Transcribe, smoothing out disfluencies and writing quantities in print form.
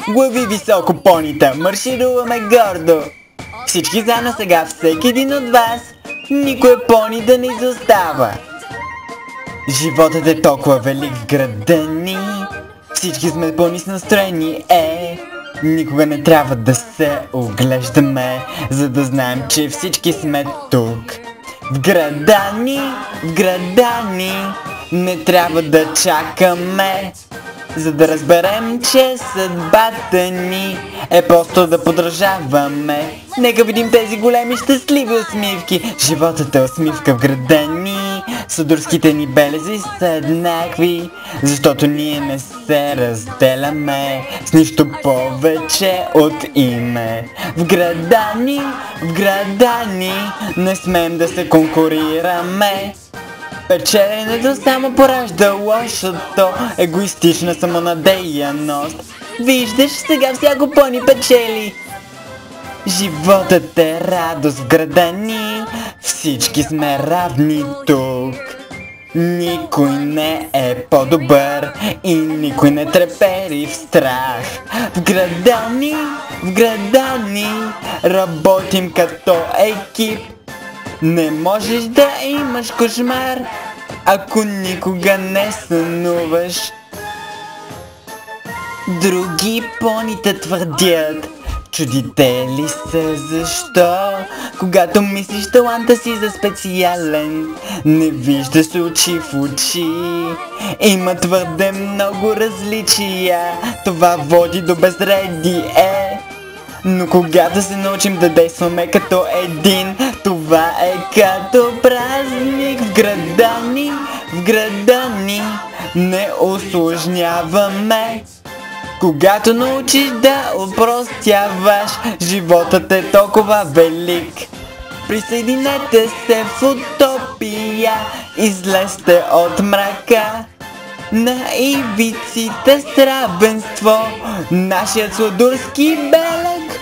Глави високо понита, маршируваме гордо. Всички заедно сега, всеки един от вас, никой пони да не изостава. Животът е толкова велик в града ни, всички сме пълни с настроение, никога не трябва да се оглеждаме, за да знаем, че всички сме тук. В града ни, не трябва да чакаме, за да разберем, че съдбата ни е просто да подражаваме. Нека видим тези големи щастливи усмивки. Животът е усмивка в града ни. Судорските ни белези са еднакви, защото ние не се разделяме с нищо повече от име. В града ни не смеем да се конкурираме. Печеленето само поражда лошото, егоистична самонадеяност. Виждаш, сега всяко пони печели. Животът е радост в града ни, всички сме равни тук. Никой не е по-добър и никой не трепери в страх. В града ни работим като екип. Не можеш да имаш кошмар, ако никога не сънуваш. Други понита твърдят, чудите ли се защо? Когато мислиш таланта си за специален, не виждаш очи в очи. Има твърде много различия, това води до безредие. Но когато се научим да действаме като един, това е като празник. В града ни не усложняваме. Когато научиш да опростяваш, животът е толкова велик. Присъединете се в утопия, излезте от мрака. На ивиците с равенство, нашият сладурски белег